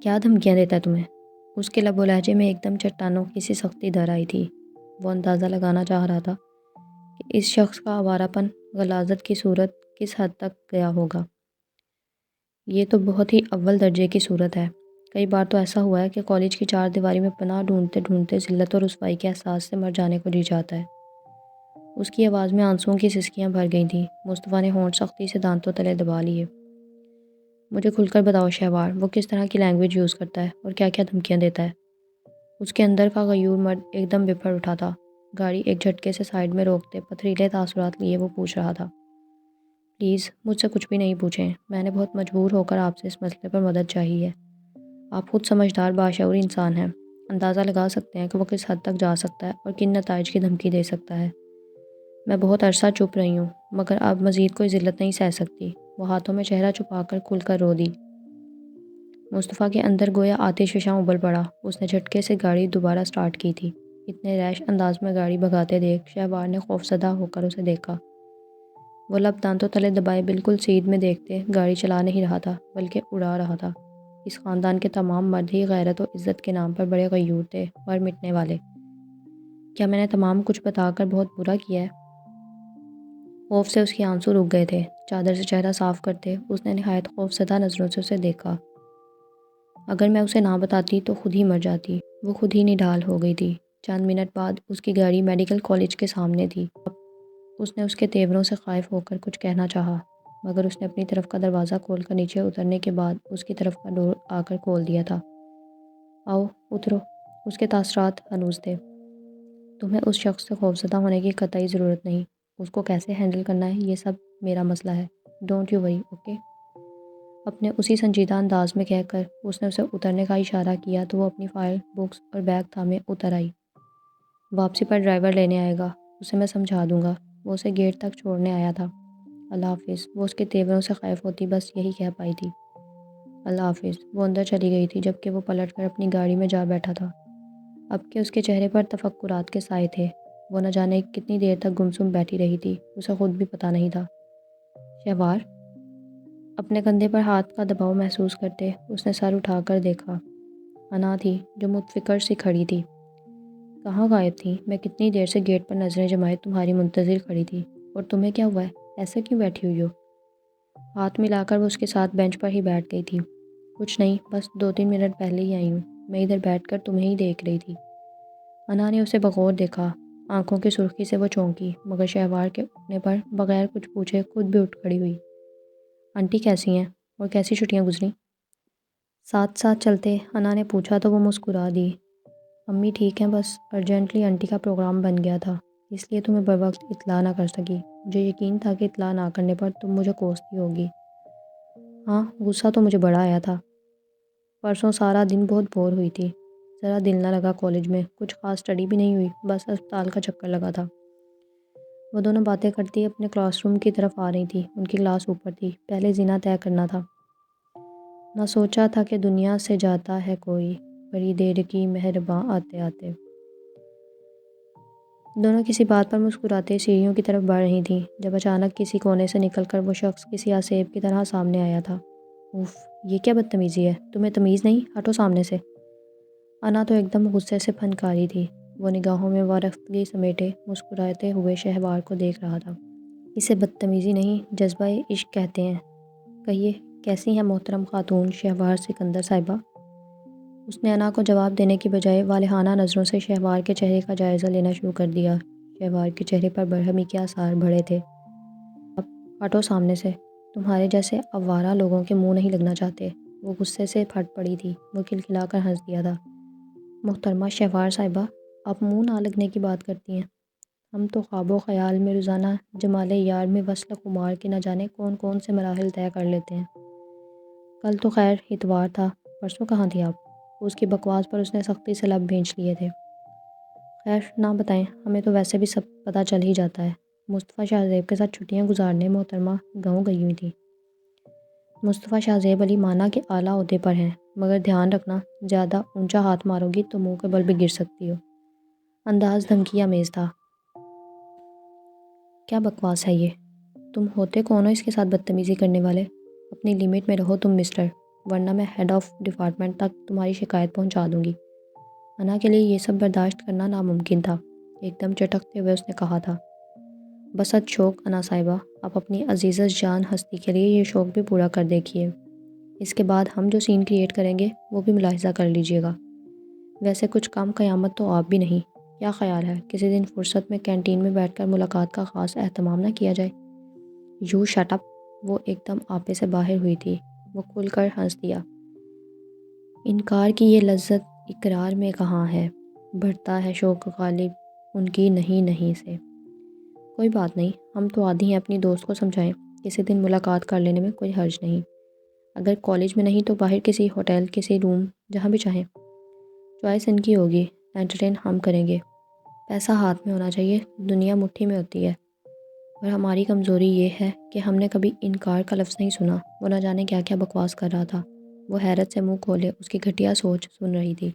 کیا دھمکیاں دیتا ہے تمہیں؟ اس کے لب و لہجے میں ایک دم چٹانوں کی سی سختی در آئی تھی۔ وہ اندازہ لگانا چاہ رہا تھا کہ اس شخص کا آوارہ پن غلاظت کی صورت کس حد تک گیا ہوگا۔ یہ تو بہت ہی اول درجے کی صورت ہے۔ کئی بار تو ایسا ہوا ہے کہ کالج کی چار دیواری میں پناہ ڈھونڈتے ڈھونڈتے ذلت اور رسوائی کے احساس سے مر جانے کو جی جاتا ہے۔ اس کی آواز میں آنسوؤں کی سسکیاں بھر گئی تھیں۔ مصطفیٰ نے ہونٹ سختی سے دانتوں تلے دبا لیے۔ مجھے کھل کر بتاؤ شہوار، وہ کس طرح کی لینگویج یوز کرتا ہے اور کیا کیا دھمکیاں دیتا ہے؟ اس کے اندر کا غیور مرد ایک دم بپھر اٹھا تھا۔ گاڑی ایک جھٹکے سے سائیڈ میں روکتے پتھریلے تاثرات لیے وہ پوچھ رہا تھا، پلیز مجھ سے کچھ بھی نہیں پوچھیں، میں نے بہت مجبور ہو کر آپ سے اس مسئلے پر مدد چاہی ہے۔ آپ خود سمجھدار باشعور انسان ہیں، اندازہ لگا سکتے ہیں کہ وہ کس حد تک جا سکتا ہے اور کن نتائج کی دھمکی دے سکتا ہے۔ میں بہت عرصہ چپ رہی ہوں، مگر اب مزید کوئی ذلت نہیں سہ سکتی۔ وہ ہاتھوں میں چہرہ چھپا کر کھل کر رو دی۔ مصطفیٰ کے اندر گویا آتش فشاں ابل پڑا۔ اس نے جھٹکے سے گاڑی دوبارہ سٹارٹ کی تھی۔ اتنے ریش انداز میں گاڑی بھگاتے دیکھ شہوار نے خوفزدہ ہو کر اسے دیکھا۔ وہ لب دانتوں تلے دبائے بالکل سیدھ میں دیکھتے گاڑی چلا نہیں رہا تھا بلکہ اڑا رہا تھا۔ اس خاندان کے تمام مرد ہی غیرت و عزت کے نام پر بڑے غیور تھے، مر مٹنے والے۔ کیا میں نے تمام کچھ بتا کر بہت برا کیا ہے؟ خوف سے اس کے آنسو رک گئے تھے۔ چادر سے چہرہ صاف کرتے اس نے نہایت خوفزدہ نظروں سے اسے دیکھا۔ اگر میں اسے نہ بتاتی تو خود ہی مر جاتی۔ وہ خود ہی نڈال ہو گئی تھی۔ چند منٹ بعد اس کی گاڑی میڈیکل کالج کے سامنے تھی۔ اس نے اس کے تیوروں سے خائف ہو کر کچھ کہنا چاہا، مگر اس نے اپنی طرف کا دروازہ کھول کر نیچے اترنے کے بعد اس کی طرف کا ڈور آ کر کھول دیا تھا۔ آؤ اترو۔ اس کے تاثرات ہنوز تھے۔ تمہیں اس شخص سے خوفزدہ ہونے کی قطعی ضرورت نہیں۔ اس کو کیسے ہینڈل کرنا ہے یہ سب میرا مسئلہ ہے۔ ڈونٹ یو وری، اوکے؟ اپنے اسی سنجیدہ انداز میں کہہ کر اس نے اسے اترنے کا اشارہ کیا تو وہ اپنی فائل، بکس اور بیگ تھامے اتر آئی۔ واپسی پر ڈرائیور لینے آئے گا، اسے میں سمجھا دوں گا۔ وہ اسے گیٹ تک چھوڑنے آیا تھا۔ اللہ حافظ، وہ اس کے تیوروں سے خائف ہوتی بس یہی کہہ پائی تھی۔ اللہ حافظ، وہ اندر چلی گئی تھی جبکہ وہ پلٹ کر اپنی گاڑی میں جا بیٹھا تھا۔ اب کہ اس کے چہرے پر تفکرات کے سائے تھے، وہ نہ جانے کتنی دیر تک گمسم بیٹھی رہی تھی، اسے خود بھی پتہ نہیں تھا۔ شہوار، اپنے کندھے پر ہاتھ کا دباؤ محسوس کرتے اس نے سر اٹھا کر دیکھا۔ انا تھی جو متفکر سی کھڑی تھی۔ کہاں غائب تھی؟ میں کتنی دیر سے گیٹ پر نظریں جمائے تمہاری منتظر کھڑی تھی، اور تمہیں کیا ہوا ہے؟ ایسے کیوں بیٹھی ہوئی ہو؟ ہاتھ ملا کر وہ اس کے ساتھ بینچ پر ہی بیٹھ گئی تھی۔ کچھ نہیں، بس 2-3 منٹ پہلے ہی آئی ہوں، میں ادھر بیٹھ کر تمہیں ہی دیکھ رہی تھی۔ انا نے اسے بغور دیکھا۔ آنکھوں کی سرخی سے وہ چونکی، مگر شہوار کے اٹھنے پر بغیر کچھ پوچھے خود بھی اٹھ کھڑی ہوئی۔ آنٹی کیسی ہیں اور کیسی چھٹیاں گزری؟ ساتھ ساتھ چلتے؟ انا نے پوچھا تو وہ مسکرا دی۔ امی ٹھیک ہیں، بس ارجنٹلی آنٹی کا پروگرام بن گیا تھا، اس لیے تمہیں بروقت اطلاع نہ کر سکی۔ مجھے یقین تھا کہ اطلاع نہ کرنے پر تم مجھے کوستی ہوگی۔ ہاں، غصہ تو مجھے بڑا آیا تھا۔ پرسوں سارا دن بہت بور ہوئی تھی، ذرا دل نہ لگا کالج میں، کچھ خاص اسٹڈی بھی نہیں ہوئی، بس اسپتال کا چکر لگا تھا۔ وہ دونوں باتیں کرتی اپنے کلاس روم کی طرف آ رہی تھی۔ ان کی کلاس اوپر تھی، پہلے زینہ طے کرنا تھا۔ نہ سوچا تھا کہ دنیا سے جاتا ہے کوئی، بڑی دیر کی مہرباں آتے آتے۔ دونوں کسی بات پر مسکراتے سیڑھیوں کی طرف بڑھ رہی تھیں جب اچانک کسی کونے سے نکل کر وہ شخص کسی آسیب کی طرح سامنے آیا تھا۔ اوف، یہ کیا بدتمیزی ہے؟ تمہیں تمیز نہیں؟ ہٹو سامنے سے۔ انا تو ایک دم غصے سے پھنکاری تھی۔ وہ نگاہوں میں وارفتگی سمیٹے مسکراتے ہوئے شہوار کو دیکھ رہا تھا۔ اسے بدتمیزی نہیں، جذبہ عشق کہتے ہیں۔ کہیے، کیسی ہیں محترم خاتون شہوار سکندر صاحبہ؟ اس نے انا کو جواب دینے کی بجائے والہانہ نظروں سے شہوار کے چہرے کا جائزہ لینا شروع کر دیا۔ شہوار کے چہرے پر برہمی کے آثار بڑھے تھے۔ اب ہٹو سامنے سے، تمہارے جیسے آوارہ لوگوں کے منہ نہیں لگنا چاہتے۔ وہ غصے سے پھٹ پڑی تھی۔ وہ کھلکھلا کر ہنس دیا تھا۔ محترمہ شہوار صاحبہ، آپ منہ نہ لگنے کی بات کرتی ہیں؟ ہم تو خواب و خیال میں روزانہ جمال یار میں وصل خمار کے نہ جانے کون کون سے مراحل طے کر لیتے ہیں۔ کل تو خیر اتوار تھا، پرسوں کہاں تھی آپ؟ اس کی بکواس پر اس نے سختی سے لب بھینچ لیے تھے۔ خیر نہ بتائیں، ہمیں تو ویسے بھی سب پتہ چل ہی جاتا ہے۔ مصطفیٰ شاہ زیب کے ساتھ چھٹیاں گزارنے محترمہ گاؤں گئی ہوئی تھی۔ مصطفیٰ شاہ زیب علی مانا کہ اعلیٰ عہدے پر ہیں، مگر دھیان رکھنا زیادہ اونچا ہاتھ مارو گی تو منہ کے بل بھی گر سکتی ہو۔ انداز دھمکی آمیز تھا۔ کیا بکواس ہے یہ؟ تم ہوتے کون ہو اس کے ساتھ بدتمیزی کرنے والے؟ اپنی لیمٹ میں رہو تم مسٹر، ورنہ میں ہیڈ آف ڈپارٹمنٹ تک تمہاری شکایت پہنچا دوں گی۔ انا کے لیے یہ سب برداشت کرنا ناممکن تھا۔ ایک دم چٹکتے ہوئے اس نے کہا تھا، بسد شوق انا صاحبہ، آپ اپنی عزیز جان ہستی کے لیے یہ شوق بھی پورا کر دیکھیے۔ اس کے بعد ہم جو سین کریٹ کریں گے وہ بھی ملاحظہ کر لیجئے گا۔ ویسے کچھ کام قیامت تو آپ بھی نہیں۔ کیا خیال ہے کسی دن فرصت میں کینٹین میں بیٹھ کر ملاقات کا خاص اہتمام نہ کیا جائے؟ You shut up. وہ ایک دم آپے سے باہر ہوئی تھی۔ وہ کھل کر ہنس دیا۔ انکار کی یہ لذت اقرار میں کہاں ہے؟ بڑھتا ہے شوق غالب ان کی نہیں سے۔ کوئی بات نہیں، ہم تو عادی ہیں اپنی دوست کو سمجھائیں، کسی دن ملاقات کر لینے میں کوئی حرج نہیں۔ اگر کالج میں نہیں تو باہر کسی ہوٹل، کسی روم، جہاں بھی چاہیں۔ چوائس ان کی ہوگی، انٹرٹین ہم کریں گے۔ پیسہ ہاتھ میں ہونا چاہیے، دنیا مٹھی میں ہوتی ہے۔ اور ہماری کمزوری یہ ہے کہ ہم نے کبھی انکار کا لفظ نہیں سنا۔ وہ نہ جانے کیا کیا بکواس کر رہا تھا۔ وہ حیرت سے منہ کھولے اس کی گھٹیا سوچ سن رہی تھی۔